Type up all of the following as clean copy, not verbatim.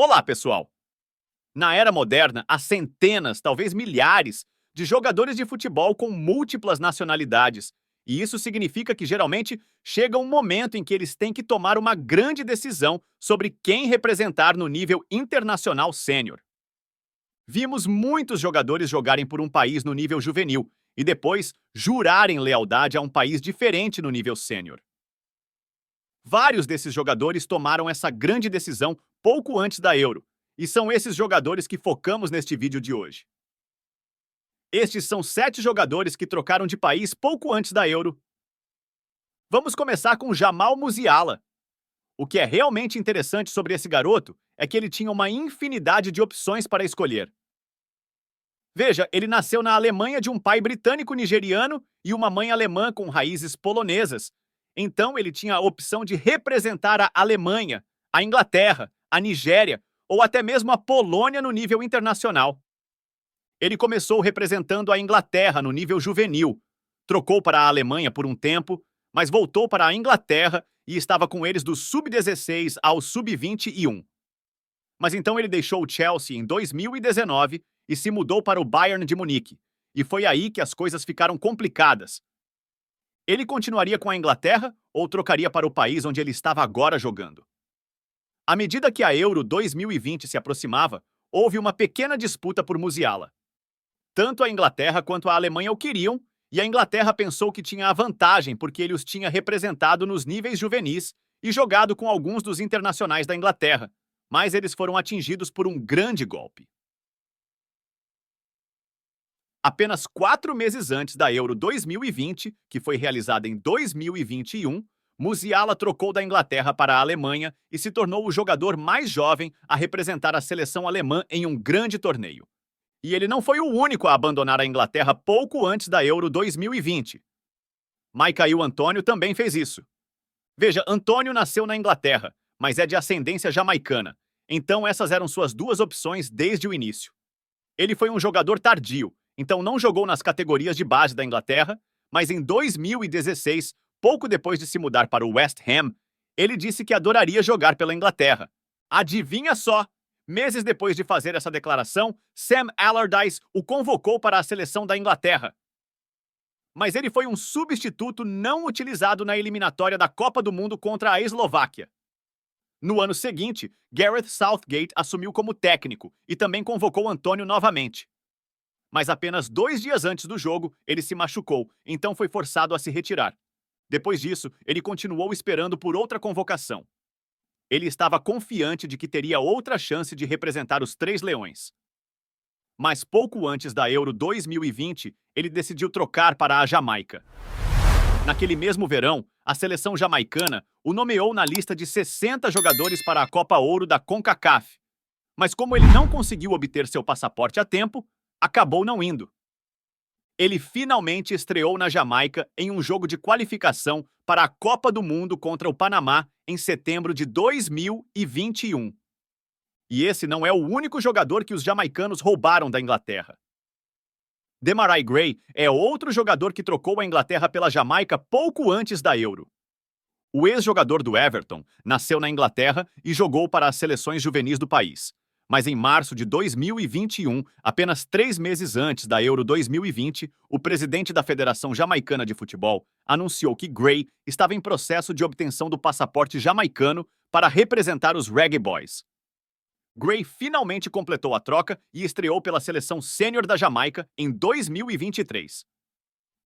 Olá, pessoal! Na era moderna, há centenas, talvez milhares, de jogadores de futebol com múltiplas nacionalidades, e isso significa que geralmente chega um momento em que eles têm que tomar uma grande decisão sobre quem representar no nível internacional sênior. Vimos muitos jogadores jogarem por um país no nível juvenil e depois jurarem lealdade a um país diferente no nível sênior. Vários desses jogadores tomaram essa grande decisão pouco antes da Euro, e são esses jogadores que focamos neste vídeo de hoje. Estes são 7 jogadores que trocaram de país pouco antes da Euro. Vamos começar com Jamal Musiala. O que é realmente interessante sobre esse garoto é que ele tinha uma infinidade de opções para escolher. Veja, ele nasceu na Alemanha de um pai britânico-nigeriano e uma mãe alemã com raízes polonesas. Então ele tinha a opção de representar a Alemanha, a Inglaterra, a Nigéria ou até mesmo a Polônia no nível internacional. Ele começou representando a Inglaterra no nível juvenil, trocou para a Alemanha por um tempo, mas voltou para a Inglaterra e estava com eles do sub-16 ao sub-21. Mas então ele deixou o Chelsea em 2019 e se mudou para o Bayern de Munique, e foi aí que as coisas ficaram complicadas. Ele continuaria com a Inglaterra ou trocaria para o país onde ele estava agora jogando? À medida que a Euro 2020 se aproximava, houve uma pequena disputa por Musiala. Tanto a Inglaterra quanto a Alemanha o queriam, e a Inglaterra pensou que tinha a vantagem porque ele os tinha representado nos níveis juvenis e jogado com alguns dos internacionais da Inglaterra, mas eles foram atingidos por um grande golpe. Apenas 4 meses antes da Euro 2020, que foi realizada em 2021, Musiala trocou da Inglaterra para a Alemanha e se tornou o jogador mais jovem a representar a seleção alemã em um grande torneio. E ele não foi o único a abandonar a Inglaterra pouco antes da Euro 2020. Michail Antônio também fez isso. Veja, Antônio nasceu na Inglaterra, mas é de ascendência jamaicana, então essas eram suas duas opções desde o início. Ele foi um jogador tardio, então não jogou nas categorias de base da Inglaterra, mas em 2016, pouco depois de se mudar para o West Ham, ele disse que adoraria jogar pela Inglaterra. Adivinha só! Meses depois de fazer essa declaração, Sam Allardyce o convocou para a seleção da Inglaterra. Mas ele foi um substituto não utilizado na eliminatória da Copa do Mundo contra a Eslováquia. No ano seguinte, Gareth Southgate assumiu como técnico e também convocou Antônio novamente. Mas apenas 2 dias antes do jogo, ele se machucou, então foi forçado a se retirar. Depois disso, ele continuou esperando por outra convocação. Ele estava confiante de que teria outra chance de representar os Três Leões. Mas pouco antes da Euro 2020, ele decidiu trocar para a Jamaica. Naquele mesmo verão, a seleção jamaicana o nomeou na lista de 60 jogadores para a Copa Ouro da CONCACAF. Mas como ele não conseguiu obter seu passaporte a tempo, acabou não indo. Ele finalmente estreou na Jamaica em um jogo de qualificação para a Copa do Mundo contra o Panamá em setembro de 2021. E esse não é o único jogador que os jamaicanos roubaram da Inglaterra. Demarai Gray é outro jogador que trocou a Inglaterra pela Jamaica pouco antes da Euro. O ex-jogador do Everton nasceu na Inglaterra e jogou para as seleções juvenis do país. Mas em março de 2021, apenas 3 meses antes da Euro 2020, o presidente da Federação Jamaicana de Futebol anunciou que Gray estava em processo de obtenção do passaporte jamaicano para representar os Reggae Boys. Gray finalmente completou a troca e estreou pela seleção sênior da Jamaica em 2023.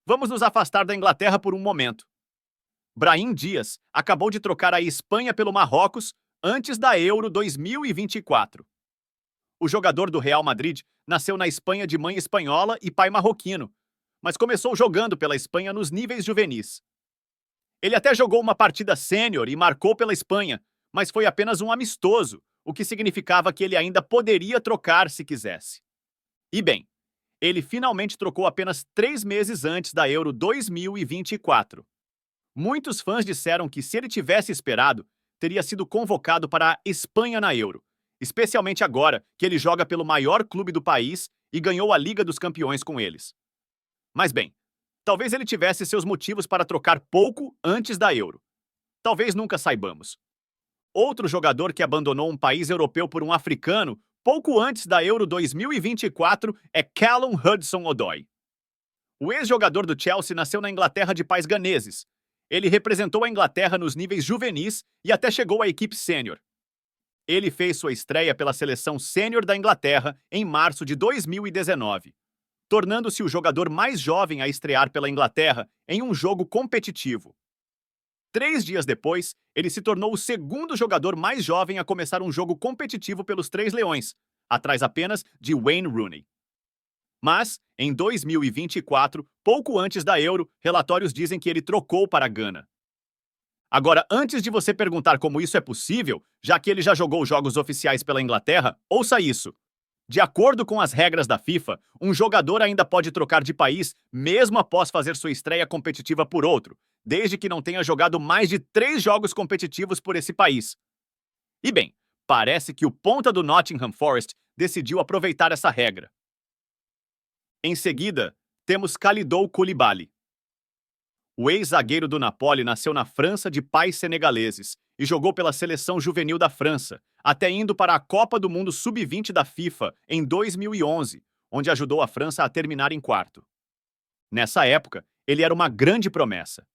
Vamos nos afastar da Inglaterra por um momento. Brahim Dias acabou de trocar a Espanha pelo Marrocos antes da Euro 2024. O jogador do Real Madrid nasceu na Espanha de mãe espanhola e pai marroquino, mas começou jogando pela Espanha nos níveis juvenis. Ele até jogou uma partida sênior e marcou pela Espanha, mas foi apenas um amistoso, o que significava que ele ainda poderia trocar se quisesse. E bem, ele finalmente trocou apenas 3 meses antes da Euro 2024. Muitos fãs disseram que se ele tivesse esperado, teria sido convocado para a Espanha na Euro, especialmente agora que ele joga pelo maior clube do país e ganhou a Liga dos Campeões com eles. Mas bem, talvez ele tivesse seus motivos para trocar pouco antes da Euro. Talvez nunca saibamos. Outro jogador que abandonou um país europeu por um africano pouco antes da Euro 2024 é Callum Hudson-Odoi. O ex-jogador do Chelsea nasceu na Inglaterra de pais ganeses. Ele representou a Inglaterra nos níveis juvenis e até chegou à equipe sênior. Ele fez sua estreia pela seleção sênior da Inglaterra em março de 2019, tornando-se o jogador mais jovem a estrear pela Inglaterra em um jogo competitivo. 3 dias depois, ele se tornou o segundo jogador mais jovem a começar um jogo competitivo pelos Três Leões, atrás apenas de Wayne Rooney. Mas, em 2024, pouco antes da Euro, relatórios dizem que ele trocou para a Gana. Agora, antes de você perguntar como isso é possível, já que ele já jogou jogos oficiais pela Inglaterra, ouça isso. De acordo com as regras da FIFA, um jogador ainda pode trocar de país mesmo após fazer sua estreia competitiva por outro, desde que não tenha jogado mais de 3 jogos competitivos por esse país. E bem, parece que o ponta do Nottingham Forest decidiu aproveitar essa regra. Em seguida, temos Kalidou Koulibaly. O ex-zagueiro do Napoli nasceu na França de pais senegaleses e jogou pela seleção juvenil da França, até indo para a Copa do Mundo Sub-20 da FIFA em 2011, onde ajudou a França a terminar em quarto. Nessa época, ele era uma grande promessa.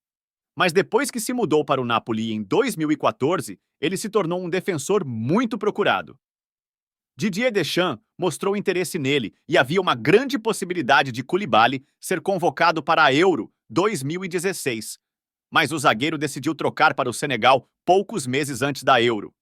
Mas depois que se mudou para o Napoli em 2014, ele se tornou um defensor muito procurado. Didier Deschamps mostrou interesse nele e havia uma grande possibilidade de Koulibaly ser convocado para a Euro 2016, mas o zagueiro decidiu trocar para o Senegal poucos meses antes da Euro.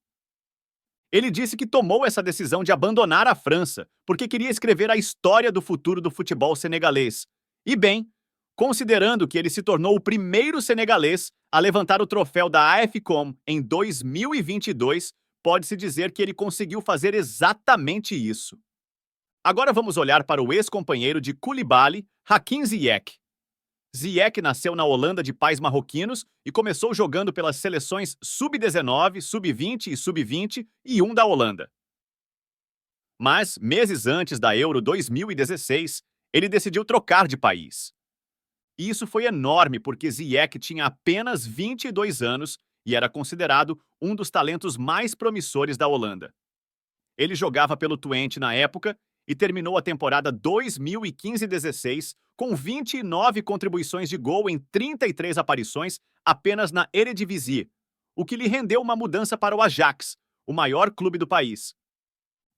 Ele disse que tomou essa decisão de abandonar a França porque queria escrever a história do futuro do futebol senegalês. E bem, considerando que ele se tornou o primeiro senegalês a levantar o troféu da AFCON em 2022, pode-se dizer que ele conseguiu fazer exatamente isso. Agora vamos olhar para o ex-companheiro de Koulibaly, Hakim Ziyech. Ziyech nasceu na Holanda de pais marroquinos e começou jogando pelas seleções Sub-19, Sub-20 e Sub-21 da Holanda. Mas, meses antes da Euro 2016, ele decidiu trocar de país. E isso foi enorme porque Ziyech tinha apenas 22 anos e era considerado um dos talentos mais promissores da Holanda. Ele jogava pelo Twente na época e terminou a temporada 2015-16 com 29 contribuições de gol em 33 aparições apenas na Eredivisie, o que lhe rendeu uma mudança para o Ajax, o maior clube do país.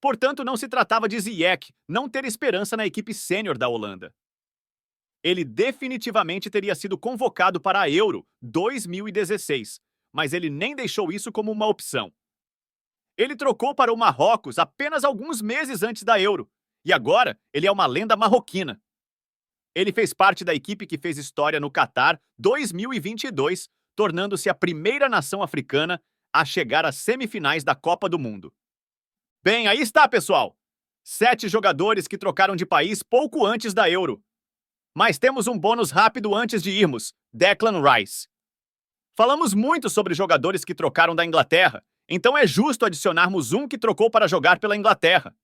Portanto, não se tratava de Ziyech não ter esperança na equipe sênior da Holanda. Ele definitivamente teria sido convocado para a Euro 2016, mas ele nem deixou isso como uma opção. Ele trocou para o Marrocos apenas alguns meses antes da Euro, e agora ele é uma lenda marroquina. Ele fez parte da equipe que fez história no Qatar 2022, tornando-se a primeira nação africana a chegar às semifinais da Copa do Mundo. Bem, aí está, pessoal! 7 jogadores que trocaram de país pouco antes da Euro. Mas temos um bônus rápido antes de irmos: Declan Rice. Falamos muito sobre jogadores que trocaram da Inglaterra, então é justo adicionarmos um que trocou para jogar pela Inglaterra.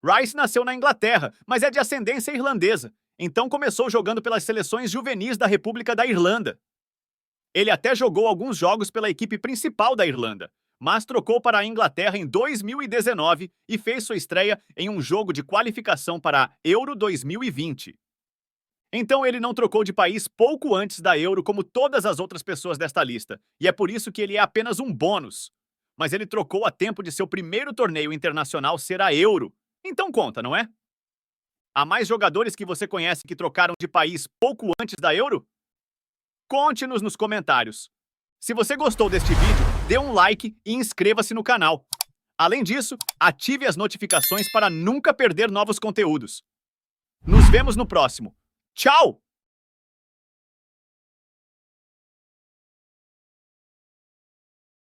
Rice nasceu na Inglaterra, mas é de ascendência irlandesa, então começou jogando pelas seleções juvenis da República da Irlanda. Ele até jogou alguns jogos pela equipe principal da Irlanda, mas trocou para a Inglaterra em 2019 e fez sua estreia em um jogo de qualificação para a Euro 2020. Então ele não trocou de país pouco antes da Euro como todas as outras pessoas desta lista, e é por isso que ele é apenas um bônus. Mas ele trocou a tempo de seu primeiro torneio internacional ser a Euro. Então conta, não é? Há mais jogadores que você conhece que trocaram de país pouco antes da Euro? Conte-nos nos comentários. Se você gostou deste vídeo, dê um like e inscreva-se no canal. Além disso, ative as notificações para nunca perder novos conteúdos. Nos vemos no próximo. Tchau!